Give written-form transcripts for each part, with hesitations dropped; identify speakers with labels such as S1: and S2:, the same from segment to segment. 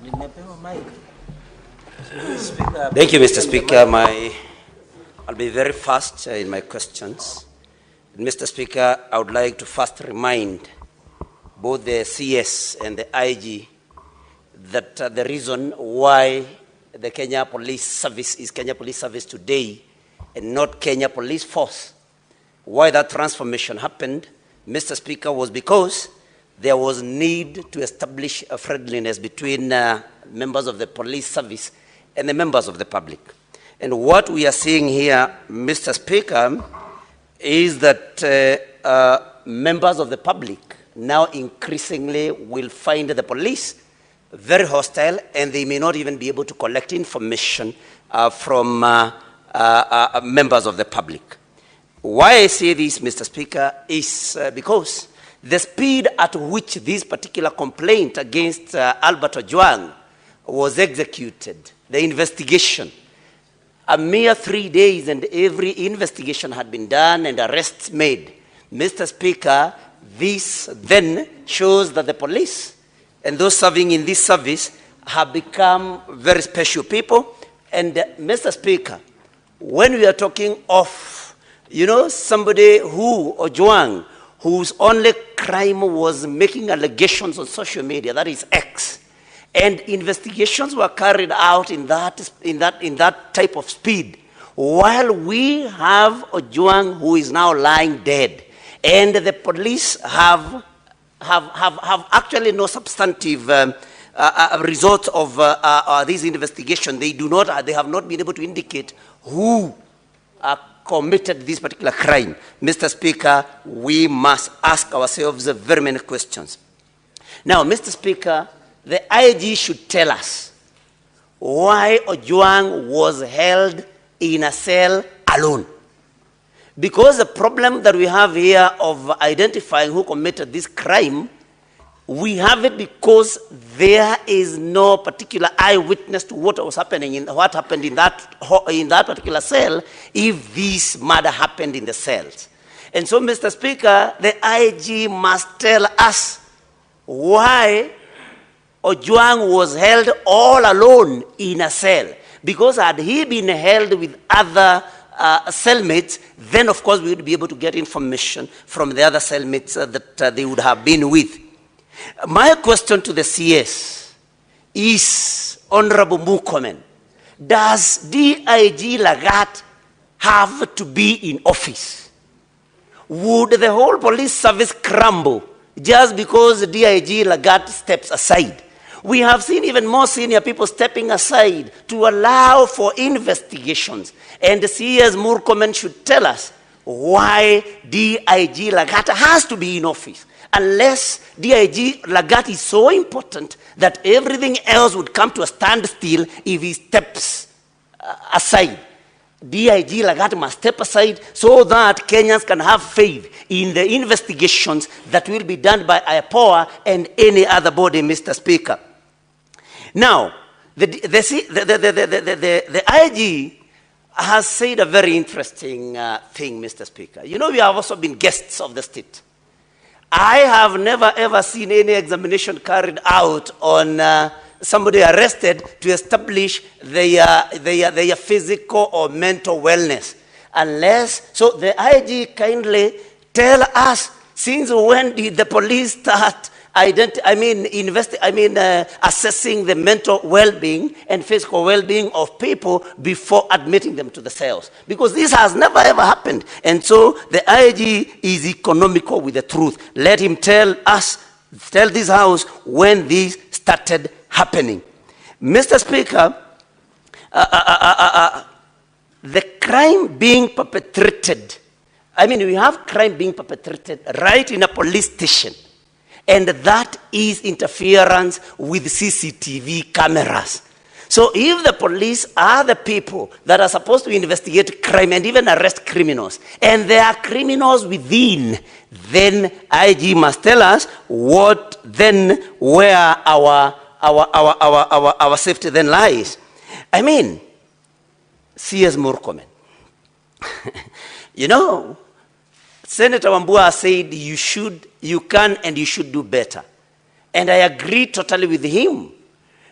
S1: Thank you, Mr. Speaker. I'll be very fast in my questions. Mr. Speaker, I would like to first remind both the CS and the IG that the reason why the Kenya Police Service is Kenya Police Service today and not Kenya Police Force, why that transformation happened, Mr. Speaker, was because there was need to establish a friendliness between members of the police service and the members of the public. And what we are seeing here, Mr. Speaker, is that members of the public now increasingly will find the police very hostile, and they may not even be able to collect information from members of the public. Why I say this, Mr. Speaker, is because the speed at which this particular complaint against Albert Ojwang was executed, the investigation, a mere 3 days and every investigation had been done and arrests made. Mr. Speaker, this then shows that the police and those serving in this service have become very special people. And Mr. Speaker, when we are talking of, somebody who, Ojwang, whose only crime was making allegations on social media, that is X, and investigations were carried out in that type of speed, while we have Ojwang who is now lying dead, and the police have actually no substantive results of this investigation. They have not been able to indicate who committed this particular crime. Mr. Speaker, we must ask ourselves very many questions. Now, Mr. Speaker, the IG should tell us why Ojwang was held in a cell alone. Because the problem that we have here of identifying who committed this crime, we have it because there is no particular eyewitness to what was happening what happened in that particular cell if this murder happened in the cells. And so, Mr. Speaker, the IG must tell us why Ojwang was held all alone in a cell. Because had he been held with other cellmates, then of course we would be able to get information from the other cellmates that they would have been with. My question to the CS is, Honorable Murkomen, does DIG Lagat have to be in office? Would the whole police service crumble just because DIG Lagat steps aside? We have seen even more senior people stepping aside to allow for investigations. And the CS Murkomen should tell us why DIG Lagat has to be in office. Unless DIG Lagat is so important that everything else would come to a standstill if he steps aside. DIG Lagat must step aside so that Kenyans can have faith in the investigations that will be done by IPOA and any other body, Mr. Speaker. Now, the IG has said a very interesting thing, Mr. Speaker. We have also been guests of the state. I have never ever seen any examination carried out on somebody arrested to establish their physical or mental wellness. So the IG kindly tell us, since when did the police start assessing the mental well-being and physical well-being of people before admitting them to the cells? Because this has never ever happened. And so the IG is economical with the truth. Let him tell this house when this started happening. Mr. Speaker, the crime being perpetrated, we have crime being perpetrated right in a police station. And that is interference with CCTV cameras. So if the police are the people that are supposed to investigate crime and even arrest criminals, and there are criminals within, then IG must tell us where our safety then lies. CS Murkomen. Senator Wambua said you can and you should do better. And I agree totally with him.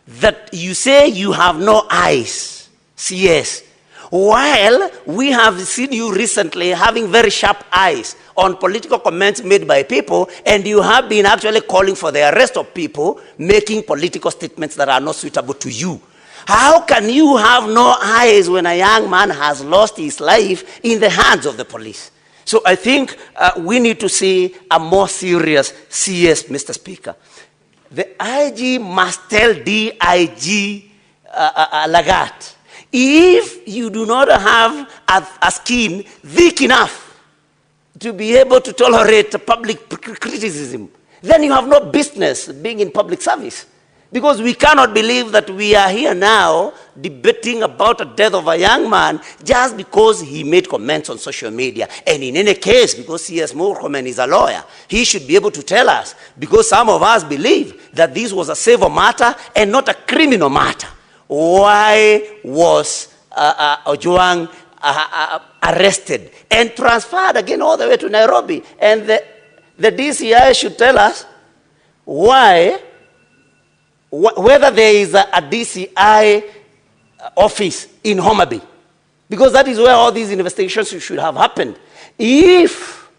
S1: that you say you have no eyes, CS, while we have seen you recently having very sharp eyes on political comments made by people, and you have been actually calling for the arrest of people making political statements that are not suitable to you. How can you have no eyes when a young man has lost his life in the hands of the police? So I think we need to see a more serious CS, Mr. Speaker. The IG must tell DIG Lagat, if you do not have a skin thick enough to be able to tolerate public criticism, then you have no business being in public service. Because we cannot believe that we are here now debating about the death of a young man just because he made comments on social media. And in any case, because C.S. Murkomen is a lawyer, he should be able to tell us, because some of us believe that this was a civil matter and not a criminal matter. Why was Ojwang arrested and transferred again all the way to Nairobi? And the DCI should tell us why, whether there is a DCI office in Homa Bay, because that is where all these investigations should have happened. If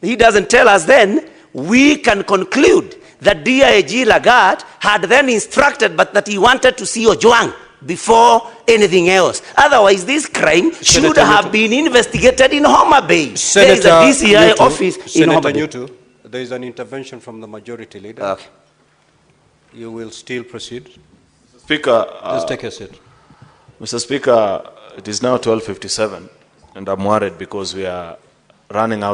S1: he doesn't tell us, then we can conclude that DIG Lagat had then instructed, but that he wanted to see Ojwang before anything else. Otherwise, this crime should have been investigated in Homa Bay. There is a DCI office in Homa Bay.
S2: Nyutu, there is an intervention from the majority leader.
S1: Okay.
S2: You will still proceed.
S3: Speaker,
S2: just take a seat.
S3: Mr. Speaker, it is now 12:57, and I'm worried because we are running out